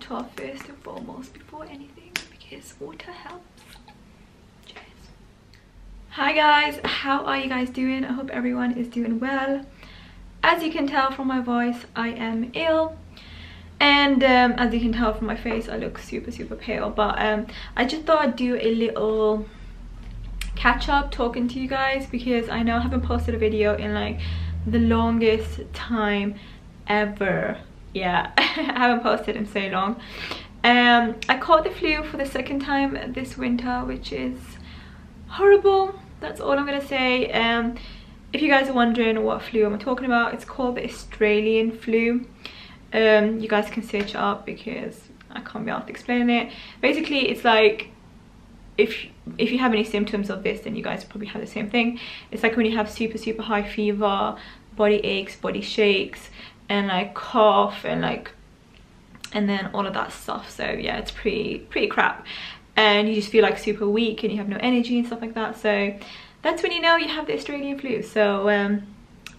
water first and foremost before anything, because water helps. Cheers. Hi guys, how are you guys doing? I hope everyone is doing well. As you can tell from my voice, I am ill, and as you can tell from my face, I look super pale. But I just thought I'd do a little catch up talking to you guys, because I know I haven't posted a video in like the longest time ever. Yeah, I haven't posted in so long. I caught the flu for the second time this winter, which is horrible. That's all I'm gonna say. If you guys are wondering what flu I'm talking about, it's called the Australian flu. You guys can search it up because I can't be able to explain it. Basically, it's like if you have any symptoms of this, then you guys probably have the same thing. It's like when you have super high fever, body aches, body shakes, and like cough, and then all of that stuff. So yeah, it's pretty crap, and you just feel like super weak and you have no energy and stuff like that. So that's when you know you have the Australian flu. So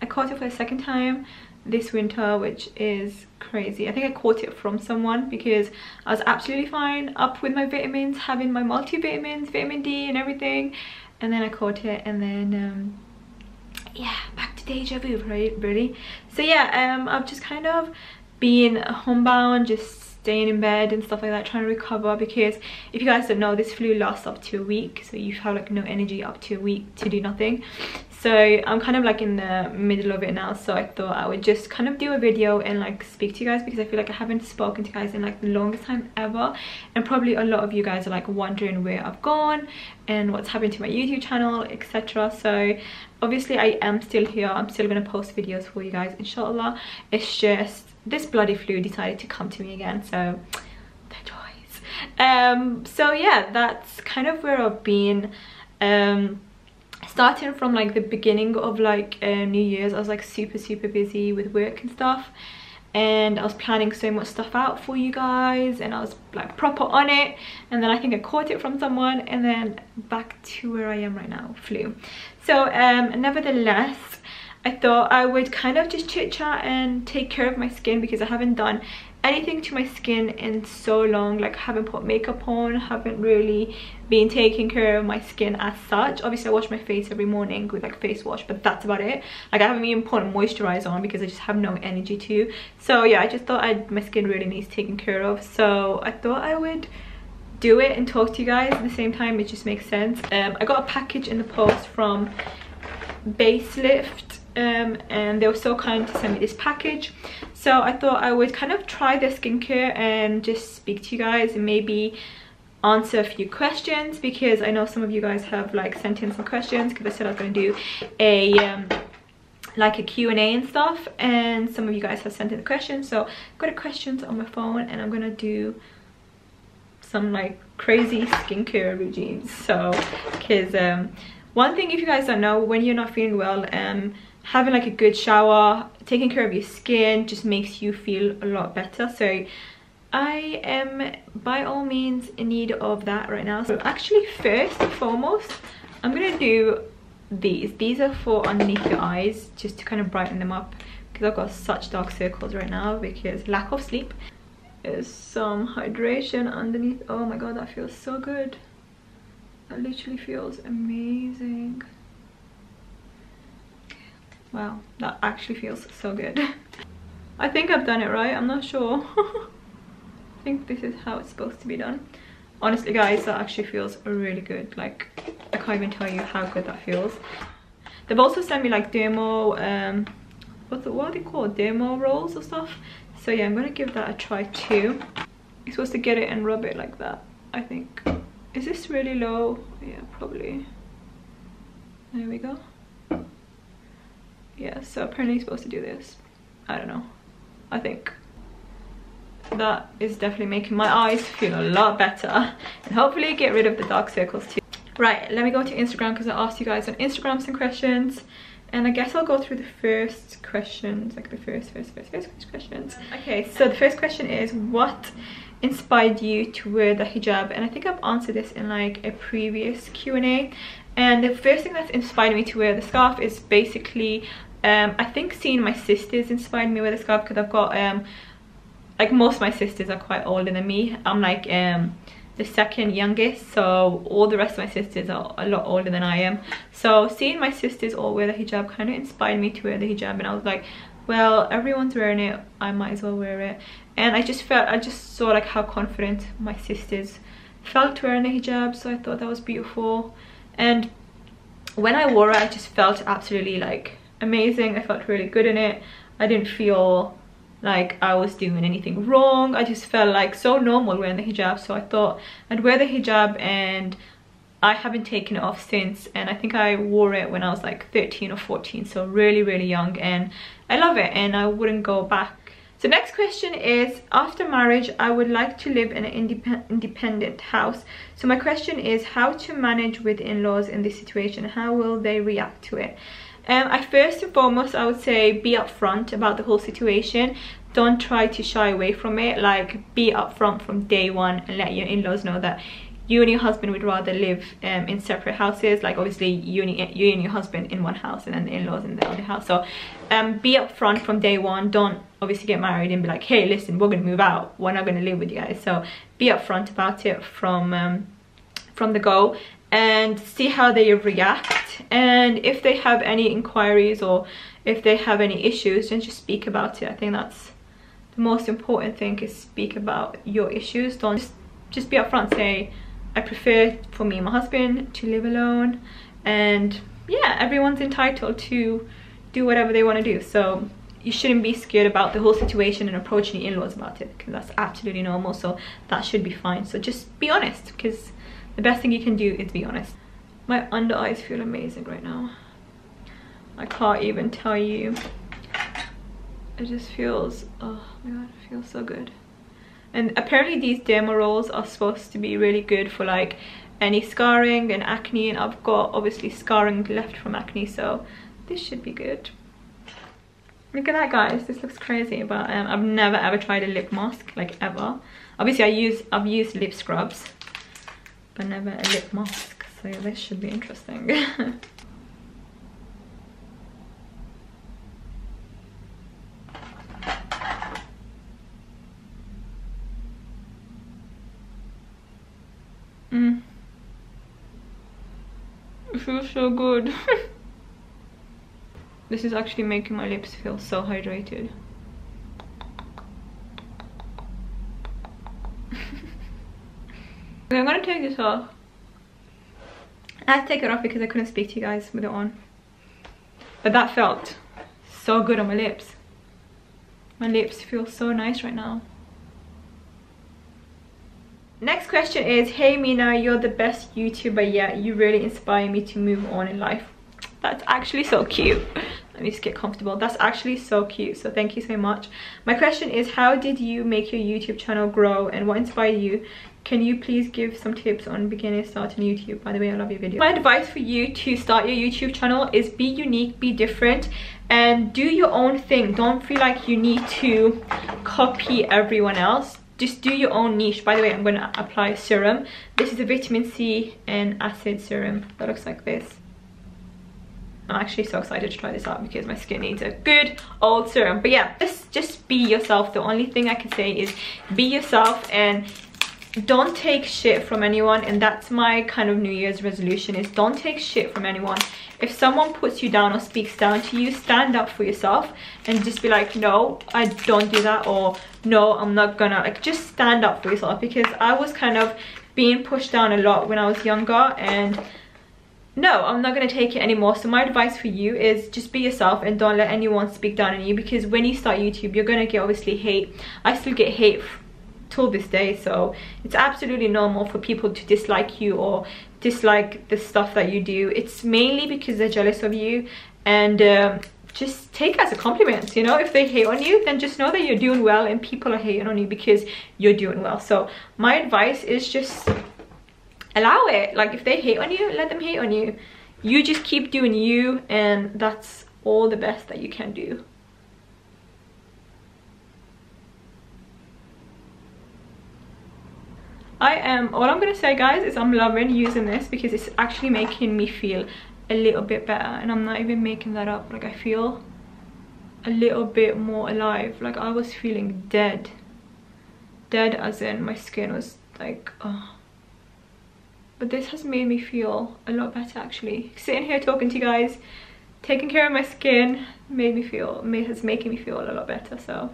I caught it for the second time this winter, which is crazy. I think I caught it from someone, because I was absolutely fine, up with my vitamins, having my multivitamins, vitamin D and everything, and then I caught it, and then yeah, back to deja vu, right? Really. So yeah, I've just kind of been homebound, just staying in bed and stuff like that, trying to recover, because if you guys don't know, this flu lasts up to a week, so you have like no energy up to a week to do nothing. So I'm kind of like in the middle of it now, so I thought I would just kind of do a video and like speak to you guys, because I feel like I haven't spoken to you guys in like the longest time ever, and probably a lot of you guys are like wondering where I've gone and what's happened to my YouTube channel, etc. So obviously I am still here, I'm still gonna post videos for you guys, inshallah. It's just this bloody flu decided to come to me again, so the joys. So yeah, that's kind of where I've been. Starting from like the beginning of like New Year's, I was like super busy with work and stuff, and I was planning so much stuff out for you guys, and I was like proper on it, and then I think I caught it from someone, and then back to where I am right now, flu. So nevertheless, I thought I would kind of just chit chat and take care of my skin, because I haven't done anything to my skin in so long. Like, I haven't put makeup on, haven't really been taking care of my skin as such. Obviously I wash my face every morning with like face wash, but that's about it. Like, I haven't even put a moisturizer on because I just have no energy to. So yeah, I just thought my skin really needs taken care of, so I thought I would do it and talk to you guys at the same time. It just makes sense. I got a package in the post from Facelift, and they were so kind to send me this package, so I thought I would kind of try their skincare and just speak to you guys and maybe answer a few questions, because I know some of you guys have like sent in some questions, because I said I was going to do a like a Q&A and stuff, and some of you guys have sent in the questions. So I've got the questions on my phone, and I'm gonna do some like crazy skincare routines. So because one thing, if you guys don't know, when you're not feeling well, having like a good shower, taking care of your skin just makes you feel a lot better. So I am by all means in need of that right now. So actually, first and foremost, I'm gonna do these are for underneath your eyes, just to kind of brighten them up, because I've got such dark circles right now because lack of sleep. There's some hydration underneath. Oh my god, that feels so good. That literally feels amazing. Wow, that actually feels so good. I think I've done it right, I'm not sure. I think this is how it's supposed to be done. Honestly guys, that actually feels really good. Like, I can't even tell you how good that feels. They've also sent me like dermo, what are they called? Dermo rolls or stuff. So yeah, I'm gonna give that a try too. You're supposed to get it and rub it like that, I think. Is this really low? Yeah, probably. There we go. Yeah, so apparently you're supposed to do this. I don't know. I think that is definitely making my eyes feel a lot better, and hopefully get rid of the dark circles too. Right, let me go to Instagram, because I asked you guys on Instagram some questions, and I guess I'll go through the first questions, like the first questions. Okay, so the first question is, what inspired you to wear the hijab? And I think I've answered this in like a previous Q&A, and the first thing that's inspired me to wear the scarf is basically I think seeing my sisters inspired me with the scarf, because I've got like most of my sisters are quite older than me. I'm like the second youngest, so all the rest of my sisters are a lot older than I am. So seeing my sisters all wear the hijab kind of inspired me to wear the hijab, and I was like, well, everyone's wearing it, I might as well wear it. And I just saw like how confident my sisters felt wearing the hijab, so I thought that was beautiful. And when I wore it, I just felt absolutely like amazing. I felt really good in it. I didn't feel like I was doing anything wrong. I just felt like so normal wearing the hijab, so I thought I'd wear the hijab, and I haven't taken it off since. And I think I wore it when I was like 13 or 14, so really young, and I love it and I wouldn't go back. So next question is, after marriage I would like to live in an independent house. So my question is how to manage with in-laws in this situation. How will they react to it? First and foremost, I would say be upfront about the whole situation. Don't try to shy away from it. Like, be upfront from day one and let your in-laws know that you and your husband would rather live in separate houses. Like, obviously you and your husband in one house and then the in-laws in the other house. So be upfront from day one. Don't obviously get married and be like, hey, listen, we're gonna move out, we're not gonna live with you guys. So be upfront about it from the go, and see how they react. And if they have any inquiries or if they have any issues, then just speak about it. I think that's the most important thing, is speak about your issues. Don't just be upfront. Say, I prefer for me and my husband to live alone, and yeah, everyone's entitled to do whatever they want to do. So you shouldn't be scared about the whole situation and approaching your in-laws about it, because that's absolutely normal. So that should be fine. So just be honest, because the best thing you can do is be honest. My under eyes feel amazing right now. I can't even tell you. It just feels, oh my god, it feels so good. And apparently these derma rolls are supposed to be really good for like any scarring and acne, and I've got obviously scarring left from acne, so this should be good. Look at that, guys, this looks crazy. But I've never ever tried a lip mask, like ever. Obviously I've used lip scrubs, but never a lip mask, so this should be interesting. It feels so good. This is actually making my lips feel so hydrated. Okay, I'm gonna take this off. I had to take it off because I couldn't speak to you guys with it on. But that felt so good on my lips. My lips feel so nice right now. Next question is, hey Mina, you're the best YouTuber yet. You really inspire me to move on in life. That's actually so cute. Let me just get comfortable. That's actually so cute, so thank you so much. My question is, how did you make your YouTube channel grow and what inspired you? Can you please give some tips on beginning starting YouTube? By the way, I love your video. My advice for you to start your YouTube channel is be unique, be different, and do your own thing. Don't feel like you need to copy everyone else. Just do your own niche. By the way, I'm going to apply a serum. This is a vitamin C and acid serum that looks like this. I'm actually so excited to try this out because my skin needs a good old serum. But yeah, just be yourself. The only thing I can say is be yourself and don't take shit from anyone. And that's my kind of New Year's resolution, is don't take shit from anyone. If someone puts you down or speaks down to you, stand up for yourself and just be like, no, I don't do that, or no, I'm not gonna. Like, just stand up for yourself, because I was kind of being pushed down a lot when I was younger, and no, I'm not gonna take it anymore. So my advice for you is just be yourself and don't let anyone speak down on you, because when you start YouTube, you're gonna get obviously hate. I still get hate till this day, so it's absolutely normal for people to dislike you or dislike the stuff that you do. It's mainly because they're jealous of you, and just take it as a compliment. You know, if they hate on you, then just know that you're doing well, and people are hating on you because you're doing well. So my advice is just allow it. Like, if they hate on you, let them hate on you. You just keep doing you, and that's all the best that you can do. All I'm gonna say, guys, is I'm loving using this because it's actually making me feel a little bit better, and I'm not even making that up. Like, I feel a little bit more alive. Like, I was feeling dead dead, as in my skin was like, oh. But this has made me feel a lot better actually. Sitting here talking to you guys, taking care of my skin, is making me feel a lot better. So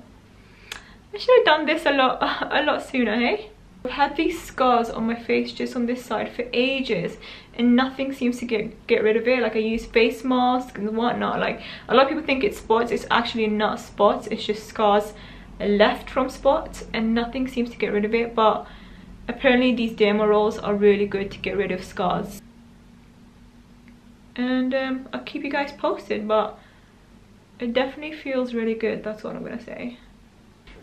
I should have done this a lot sooner, hey? I've had these scars on my face just on this side for ages, and nothing seems to get rid of it. Like I use face masks and whatnot. Like a lot of people think it's spots. It's actually not spots, it's just scars left from spots, and nothing seems to get rid of it. But apparently these derma rolls are really good to get rid of scars, and I'll keep you guys posted, but it definitely feels really good. That's what I'm gonna say.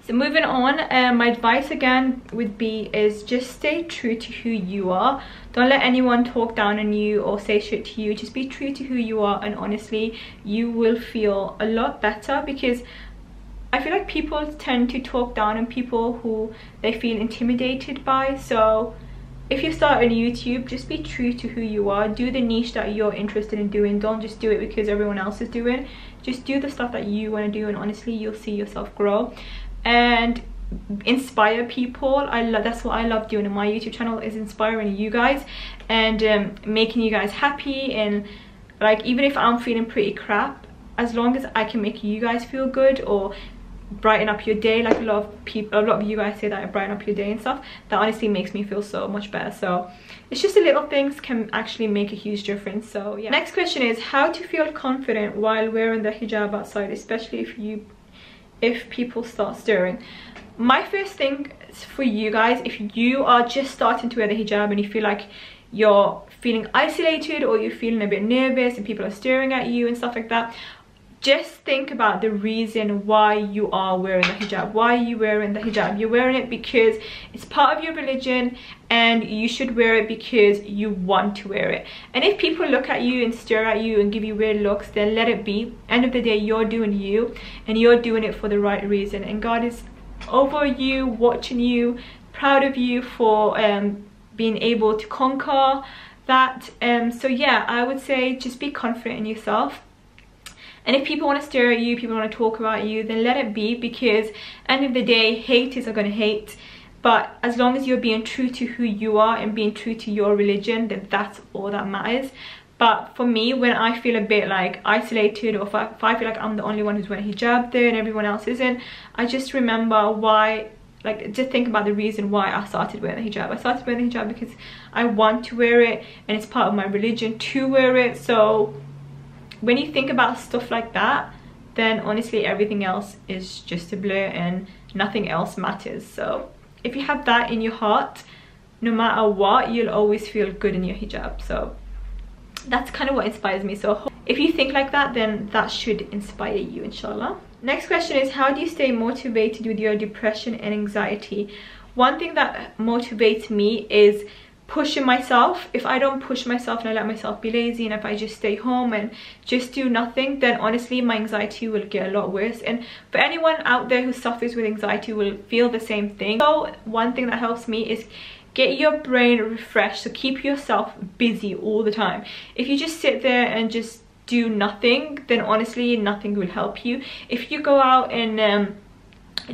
So moving on, my advice again would be is just stay true to who you are. Don't let anyone talk down on you or say shit to you. Just be true to who you are, and honestly you will feel a lot better, because I feel like people tend to talk down on people who they feel intimidated by. So if you start on YouTube, just be true to who you are. Do the niche that you're interested in doing. Don't just do it because everyone else is doing. Just do the stuff that you want to do, and honestly you'll see yourself grow and inspire people. That's what I love doing on my YouTube channel, is inspiring you guys and making you guys happy. And like, even if I'm feeling pretty crap, as long as I can make you guys feel good or brighten up your day, like a lot of you guys say that I brighten up your day and stuff, that honestly makes me feel so much better. So it's just the little things can actually make a huge difference. So yeah. Next question is how to feel confident while wearing the hijab outside, especially if people start staring. My first thing for you guys, if you are just starting to wear the hijab and you feel like you're feeling isolated or you're feeling a bit nervous and people are staring at you and stuff like that, just think about the reason why you are wearing the hijab. Why are you wearing the hijab? You're wearing it because it's part of your religion, and you should wear it because you want to wear it. And if people look at you and stare at you and give you weird looks, then let it be. End of the day, you're doing you, and you're doing it for the right reason, and God is over you, watching you, proud of you for being able to conquer that. So yeah, I would say just be confident in yourself. And if people want to stare at you, people want to talk about you, then let it be, because end of the day, haters are going to hate. But as long as you're being true to who you are and being true to your religion, then that's all that matters. But for me, when I feel a bit like isolated, or if I feel like I'm the only one who's wearing hijab there and everyone else isn't, I just remember why, like, just think about the reason why I started wearing the hijab. I started wearing the hijab because I want to wear it, and it's part of my religion to wear it. So when you think about stuff like that, then honestly everything else is just a blur and nothing else matters. So if you have that in your heart, no matter what, you'll always feel good in your hijab. So that's kind of what inspires me. So if you think like that, then that should inspire you, inshallah. Next question is how do you stay motivated with your depression and anxiety? One thing that motivates me is pushing myself. If I don't push myself and I let myself be lazy, and if I just stay home and just do nothing, then honestly my anxiety will get a lot worse. And for anyone out there who suffers with anxiety will feel the same thing. So one thing that helps me is get your brain refreshed. So keep yourself busy all the time. If you just sit there and just do nothing, then honestly nothing will help you. If you go out and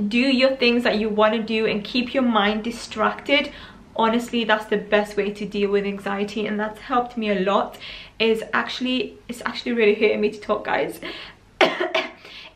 do your things that you want to do and keep your mind distracted, honestly that's the best way to deal with anxiety, and that's helped me a lot. It's actually really hurting me to talk, guys.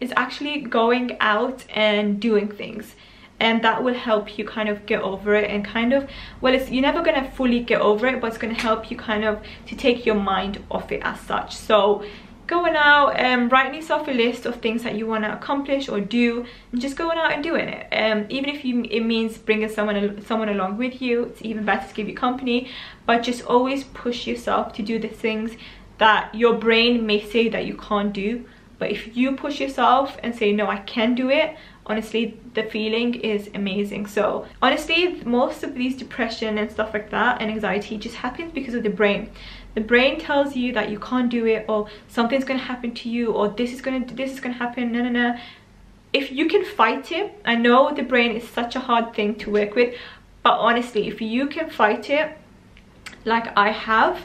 It's actually going out and doing things, and that will help you kind of get over it, and kind of, well, you're never gonna fully get over it, but it's gonna help you kind of to take your mind off it as such. So going out and writing yourself a list of things that you want to accomplish or do, and just going out and doing it. Even if it means bringing someone along with you, it's even better to give you company. But just always push yourself to do the things that your brain may say that you can't do. But if you push yourself and say, no, I can do it, honestly the feeling is amazing. So honestly, most of these depression and stuff like that and anxiety just happens because of the brain. The brain tells you that you can't do it, or something's gonna happen to you, or this is gonna happen. No. If you can fight it, I know the brain is such a hard thing to work with, but honestly, if you can fight it like I have,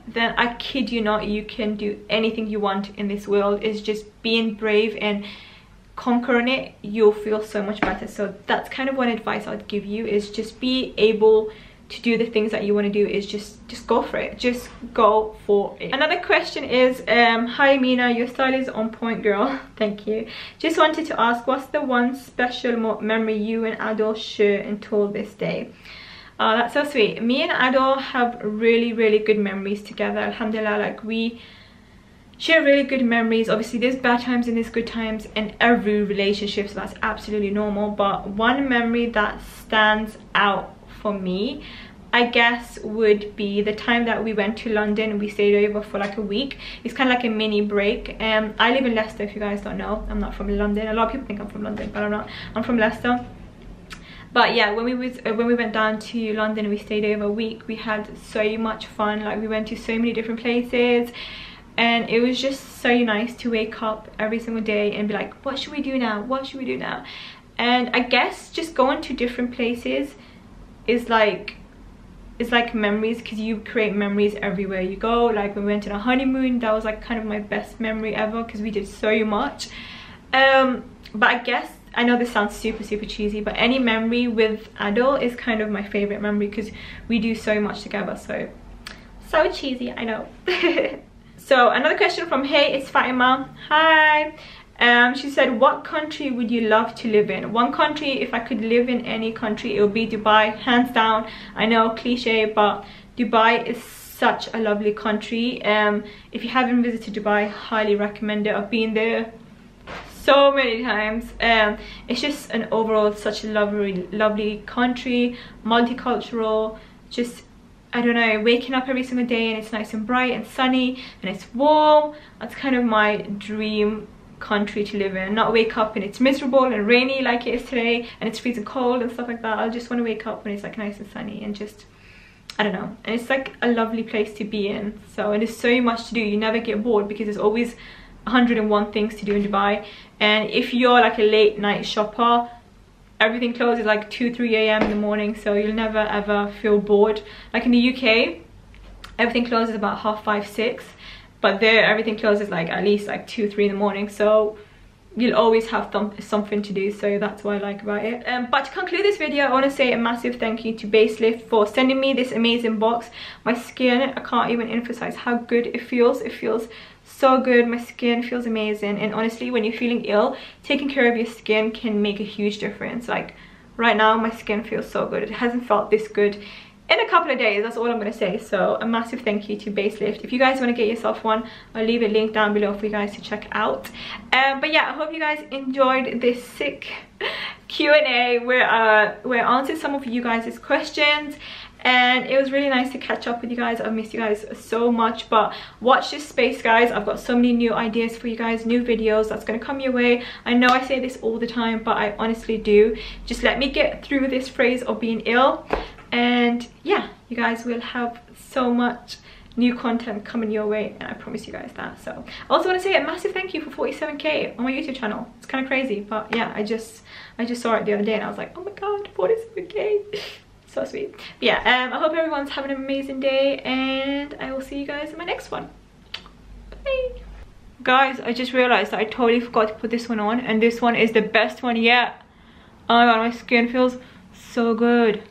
then I kid you not, you can do anything you want in this world. It's just being brave and conquering it, you'll feel so much better. So that's kind of one advice I'd give you, is just be able to do the things that you want to do. Is just go for it, just go for it. Another question is, hi Amina, your style is on point, girl. Thank you. Just wanted to ask, what's the one special memory you and Adol share until this day? That's so sweet. Me and Adol have really good memories together, alhamdulillah. Like, we share really good memories. Obviously there's bad times and there's good times in every relationship, so that's absolutely normal. But one memory that stands out for me, I guess, would be the time that we went to London. We stayed over for like a week. It's kind of like a mini break. I live in Leicester, if you guys don't know. I'm not from London. A lot of people think I'm from London, but I'm not. I'm from Leicester. But yeah, when we went down to London, we stayed over a week. We had so much fun. Like, we went to so many different places, and it was just so nice to wake up every single day and be like, what should we do now? What should we do now? And I guess just going to different places is like, it's like memories, because you create memories everywhere you go. Like, when we went on a honeymoon, that was like kind of my best memory ever, because we did so much. But I guess, I know this sounds super cheesy, but any memory with Adol is kind of my favorite memory, because we do so much together. So cheesy, I know. So another question from, hey, it's Fatima. Hi. She said, what country would you love to live in? One country, if I could live in any country, it would be Dubai, hands down. I know, cliche, but Dubai is such a lovely country. If you haven't visited Dubai, highly recommend it. I've been there so many times. It's just an overall such a lovely country, multicultural. Just, I don't know, waking up every single day and it's nice and bright and sunny and it's warm. That's kind of my dream country to live in. Not wake up and it's miserable and rainy like it is today and it's freezing cold and stuff like that. I just want to wake up when it's like nice and sunny and just, I don't know, and it's like a lovely place to be in. So, and there's so much to do. You never get bored, because there's always 101 things to do in Dubai. And if you're like a late night shopper, everything closes like 2-3 a.m. in the morning, so you'll never ever feel bored. Like in the UK, everything closes about 5:30, 6, but there everything closes like at least like 2-3 in the morning, so you'll always have something to do. So that's what I like about it. But to conclude this video, I want to say a massive thank you to Baselift for sending me this amazing box. My skin, I can't even emphasize how good it feels. It feels so good. My skin feels amazing, and honestly, when you're feeling ill, taking care of your skin can make a huge difference. Like right now, my skin feels so good. It hasn't felt this good in a couple of days. That's all I'm gonna say. So a massive thank you to Baselift. If you guys want to get yourself one, I'll leave a link down below for you guys to check out. But yeah, I hope you guys enjoyed this sick Q&A where I answered some of you guys' questions. And it was really nice to catch up with you guys. I've missed you guys so much, but watch this space, guys. I've got so many new ideas for you guys, new videos that's going to come your way. I know I say this all the time, but I honestly do. Just let me get through this phase of being ill, and yeah, you guys will have so much new content coming your way, and I promise you guys that. So I also want to say a massive thank you for 47k on my YouTube channel. It's kind of crazy, but yeah, I just saw it the other day and I was like, oh my god, 47k. So sweet. But yeah, I hope everyone's having an amazing day, and I will see you guys in my next one. Bye. Guys, I just realized that I totally forgot to put this one on, and this one is the best one yet. Oh my god, my skin feels so good.